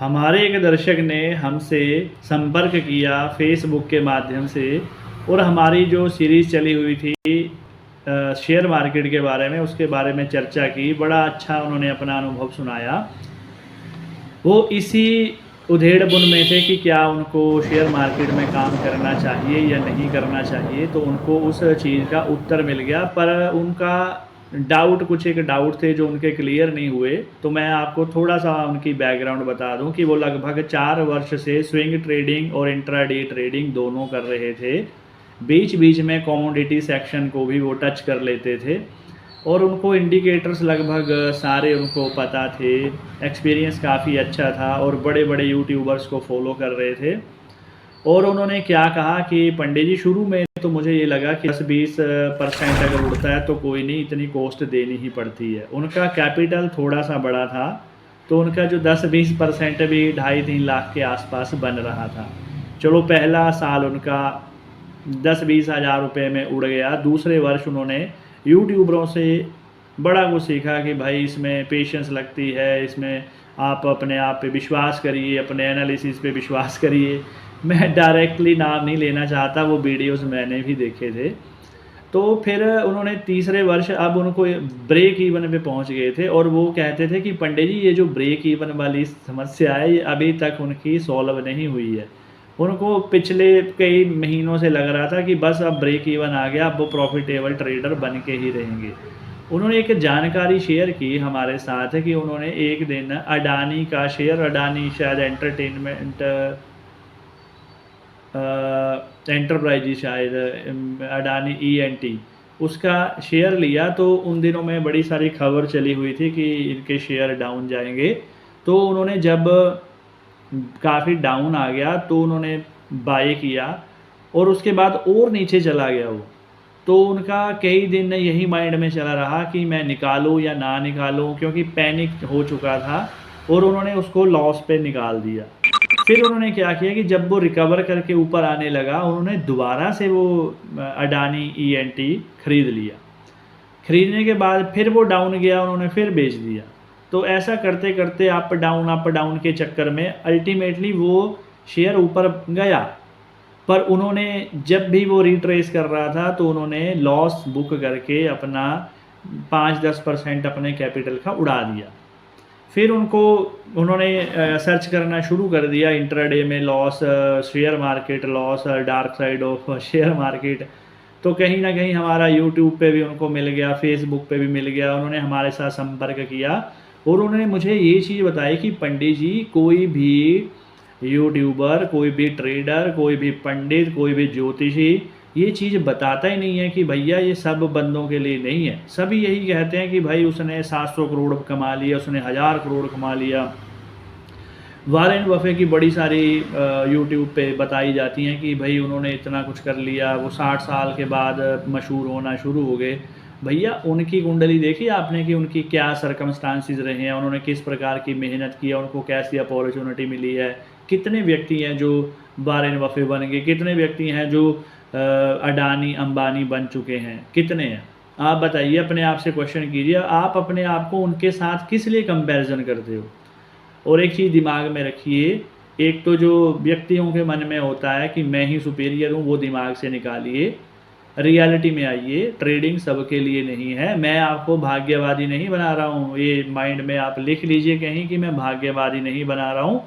हमारे एक दर्शक ने हमसे संपर्क किया फेसबुक के माध्यम से और हमारी जो सीरीज़ चली हुई थी शेयर मार्केट के बारे में, उसके बारे में चर्चा की। बड़ा अच्छा उन्होंने अपना अनुभव सुनाया। वो इसी उधेड़-बुन में थे कि क्या उनको शेयर मार्केट में काम करना चाहिए या नहीं करना चाहिए, तो उनको उस चीज़ का उत्तर मिल गया। पर उनका कुछ एक डाउट थे जो उनके क्लियर नहीं हुए। तो मैं आपको थोड़ा-सा उनकी बैकग्राउंड बता दूँ कि वो लगभग 4 वर्ष से स्विंग ट्रेडिंग और इंट्राडे ट्रेडिंग दोनों कर रहे थे। बीच-बीच में कमोडिटी सेक्शन को भी वो टच कर लेते थे और उनको इंडिकेटर्स लगभग सारे उनको पता थे। एक्सपीरियंस काफ़ी अच्छा था और बड़े-बड़े यूट्यूबर्स को फॉलो कर रहे थे। और उन्होंने क्या कहा कि पंडित जी, शुरू में तो मुझे ये लगा कि 10-20% अगर उड़ता है तो कोई नहीं, इतनी कॉस्ट देनी ही पड़ती है। उनका कैपिटल थोड़ा-सा बड़ा था, तो उनका जो 10-20% भी 2.5-3 लाख के आसपास बन रहा था। चलो, पहला साल उनका 10-20 हज़ार रुपये में उड़ गया। दूसरे वर्ष उन्होंने यूट्यूबरों से बड़ा कुछ सीखा कि भाई इसमें पेशेंस लगती है, इसमें आप अपने आप पे विश्वास करिए, अपने एनालिसिस पे विश्वास करिए। मैं डायरेक्टली नाम नहीं लेना चाहता, वो वीडियोस मैंने भी देखे थे। तो फिर उन्होंने तीसरे वर्ष अब उनको ब्रेक इवन पे पहुंच गए थे और वो कहते थे कि पंडित जी, ये जो ब्रेक इवन वाली समस्या है ये अभी तक उनकी सॉल्व नहीं हुई है। उनको पिछले कई महीनों से लग रहा था कि बस अब ब्रेक इवन आ गया, अब वो प्रॉफिटेबल ट्रेडर बन के ही रहेंगे। उन्होंने एक जानकारी शेयर की हमारे साथ है कि उन्होंने एक दिन अडानी का शेयर, अडानी शायद एंटरटेनमेंट एंटरप्राइज, शायद अडानी ENT, उसका शेयर लिया। तो उन दिनों में बड़ी सारी खबर चली हुई थी कि इनके शेयर डाउन जाएंगे। तो उन्होंने जब काफ़ी डाउन आ गया तो उन्होंने बाय किया और उसके बाद और नीचे चला गया वो। तो उनका कई दिन यही माइंड में चला रहा कि मैं निकालूँ या ना निकालूँ, क्योंकि पैनिक हो चुका था और उन्होंने उसको लॉस पे निकाल दिया। फिर उन्होंने क्या किया कि जब वो रिकवर करके ऊपर आने लगा, उन्होंने दोबारा से वो अडानी ENT खरीद लिया। खरीदने के बाद फिर वो डाउन गया, उन्होंने फिर बेच दिया। तो ऐसा करते करते अप डाउन के चक्कर में अल्टीमेटली वो शेयर ऊपर गया। पर उन्होंने जब भी वो रिट्रेस कर रहा था तो उन्होंने लॉस बुक करके अपना 5-10% अपने कैपिटल का उड़ा दिया। फिर उन्होंने सर्च करना शुरू कर दिया इंट्राडे में loss, share market loss, dark side of share market. तो कहीं ना कहीं हमारा यूट्यूब पे भी उनको मिल गया, फेसबुक पे भी मिल गया। उन्होंने हमारे साथ संपर्क किया और उन्होंने मुझे ये चीज़ बताई कि पंडित जी, कोई भी यूट्यूबर, कोई भी ट्रेडर, कोई भी पंडित, कोई भी ज्योतिषी ये चीज़ बताता ही नहीं है कि भैया ये सब बंदों के लिए नहीं है। सभी यही कहते हैं कि भाई उसने 700 करोड़ कमा लिया, उसने 1000 करोड़ कमा लिया। वॉरेन बफे की बड़ी सारी यूट्यूब पे बताई जाती हैं कि भाई उन्होंने इतना कुछ कर लिया, वो 60 साल के बाद मशहूर होना शुरू हो गए। भैया, उनकी कुंडली देखी आपने कि उनकी क्या सरकमस्टांसिस रहे हैं, उन्होंने किस प्रकार की मेहनत किया, उनको कैसी अपॉर्चुनिटी मिली है। कितने व्यक्ति हैं जो वॉरेन बफे बन गए, कितने व्यक्ति हैं जो अडानी अंबानी बन चुके हैं, कितने हैं? आप बताइए, अपने आप से क्वेश्चन कीजिए। आप अपने आप को उनके साथ किस लिए कंपैरिजन करते हो? और एक चीज़ दिमाग में रखिए, एक तो जो व्यक्तियों के मन में होता है कि मैं ही सुपीरियर हूँ, वो दिमाग से निकालिए। रियलिटी में आइए। ट्रेडिंग सबके लिए नहीं है। मैं आपको भाग्यवादी नहीं बना रहा हूँ, ये माइंड में आप लिख लीजिए कहीं कि मैं भाग्यवादी नहीं बना रहा हूँ।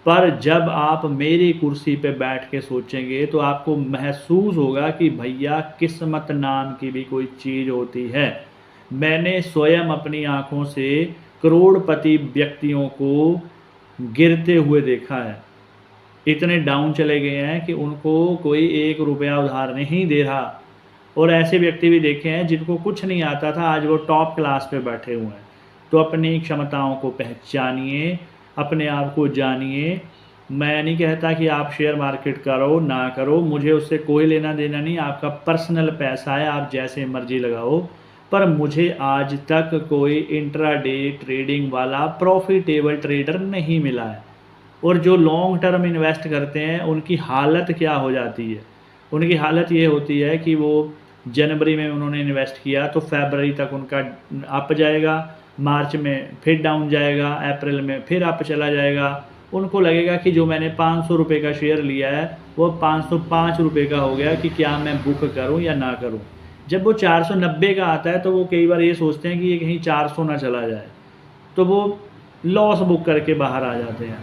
पर जब आप मेरी कुर्सी पे बैठ के सोचेंगे तो आपको महसूस होगा कि भैया, किस्मत नाम की भी कोई चीज़ होती है। मैंने स्वयं अपनी आँखों से करोड़पति व्यक्तियों को गिरते हुए देखा है। इतने डाउन चले गए हैं कि उनको कोई 1 रुपया उधार नहीं दे रहा। और ऐसे व्यक्ति भी देखे हैं जिनको कुछ नहीं आता था, आज वो टॉप क्लास पे बैठे हुए हैं। तो अपनी क्षमताओं को पहचानिए, अपने आप को जानिए। मैं नहीं कहता कि आप शेयर मार्केट करो ना करो, मुझे उससे कोई लेना देना नहीं। आपका पर्सनल पैसा है, आप जैसे मर्जी लगाओ। पर मुझे आज तक कोई इंट्राडे ट्रेडिंग वाला प्रॉफिटेबल ट्रेडर नहीं मिला है। और जो लॉन्ग टर्म इन्वेस्ट करते हैं उनकी हालत क्या हो जाती है? उनकी हालत ये होती है कि वो जनवरी में उन्होंने इन्वेस्ट किया तो फरवरी तक उनका अप जाएगा, मार्च में फिर डाउन जाएगा, अप्रैल में फिर अप चला जाएगा उनको लगेगा कि जो मैंने 500 रुपये का शेयर लिया है वो 505 रुपये का हो गया, कि क्या मैं बुक करूं या ना करूं। जब वो 490 का आता है तो वो कई बार ये सोचते हैं कि ये कहीं 400 ना चला जाए, तो वो लॉस बुक करके बाहर आ जाते हैं।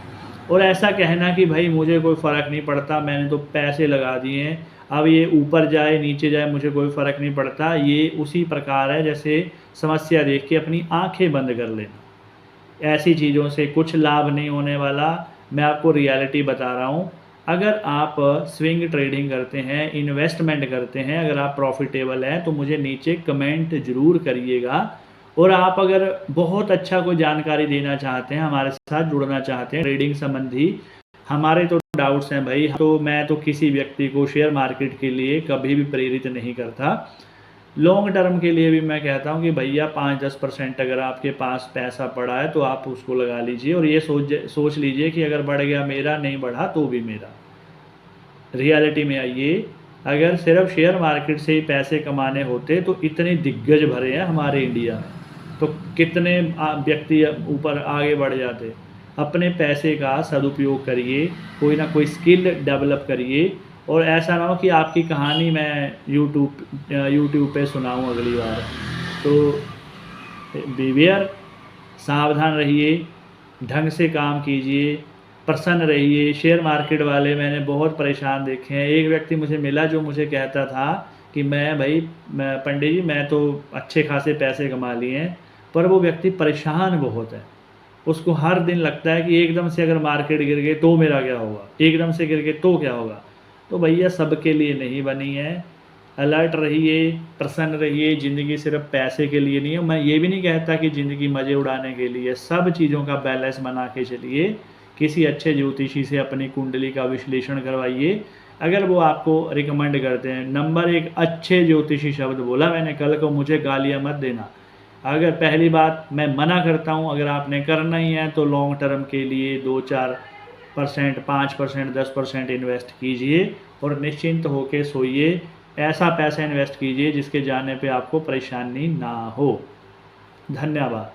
और ऐसा कहना कि भाई मुझे कोई फ़र्क नहीं पड़ता, मैंने तो पैसे लगा दिए हैं, अब ये ऊपर जाए नीचे जाए मुझे कोई फ़र्क नहीं पड़ता, ये उसी प्रकार है जैसे समस्या देख के अपनी आंखें बंद कर लेना। ऐसी चीज़ों से कुछ लाभ नहीं होने वाला। मैं आपको रियलिटी बता रहा हूँ। अगर आप स्विंग ट्रेडिंग करते हैं, इन्वेस्टमेंट करते हैं, अगर आप प्रॉफिटेबल हैं तो मुझे नीचे कमेंट ज़रूर करिएगा। और आप अगर बहुत अच्छा कोई जानकारी देना चाहते हैं, हमारे साथ जुड़ना चाहते हैं ट्रेडिंग संबंधी, हमारे तो डाउट्स हैं भाई, तो मैं तो किसी व्यक्ति को शेयर मार्केट के लिए कभी भी प्रेरित नहीं करता। लॉन्ग टर्म के लिए भी मैं कहता हूं कि भैया 5-10% अगर आपके पास पैसा पड़ा है तो आप उसको लगा लीजिए, और ये सोच लीजिए कि अगर बढ़ गया मेरा, नहीं बढ़ा तो भी मेरा। रियलिटी में आइए। अगर सिर्फ शेयर मार्केट से ही पैसे कमाने होते तो इतने दिग्गज भरे हैं हमारे इंडिया में, तो कितने व्यक्ति ऊपर आगे बढ़ जाते। अपने पैसे का सदुपयोग करिए, कोई ना कोई स्किल डेवलप करिए, और ऐसा ना हो कि आपकी कहानी मैं यूट्यूब पे सुनाऊँ अगली बार। तो बीवियर, सावधान रहिए, ढंग से काम कीजिए, प्रसन्न रहिए। शेयर मार्केट वाले मैंने बहुत परेशान देखे हैं। एक व्यक्ति मुझे मिला जो मुझे कहता था कि मैं पंडित जी मैं तो अच्छे खासे पैसे कमा लिए हैं, पर वो व्यक्ति परेशान बहुत है। उसको हर दिन लगता है कि एकदम से अगर मार्केट गिर गई तो मेरा क्या होगा, एकदम से गिर गई तो क्या होगा। तो भैया सबके लिए नहीं बनी है। अलर्ट रहिए, प्रसन्न रहिए। ज़िंदगी सिर्फ पैसे के लिए नहीं है। मैं ये भी नहीं कहता कि ज़िंदगी मज़े उड़ाने के लिए। सब चीज़ों का बैलेंस बना के चलिए। किसी अच्छे ज्योतिषी से अपनी कुंडली का विश्लेषण करवाइए, अगर वो आपको रिकमेंड करते हैं। नंबर 1 अच्छे ज्योतिषी शब्द बोला मैंने कल को, मुझे गालियाँ मत देना। अगर पहली बात मैं मना करता हूँ, अगर आपने करना ही है तो लॉन्ग टर्म के लिए 2-4%, 5%, 10% इन्वेस्ट कीजिए और निश्चिंत होकर सोइए। ऐसा पैसा इन्वेस्ट कीजिए जिसके जाने पे आपको परेशानी ना हो। धन्यवाद।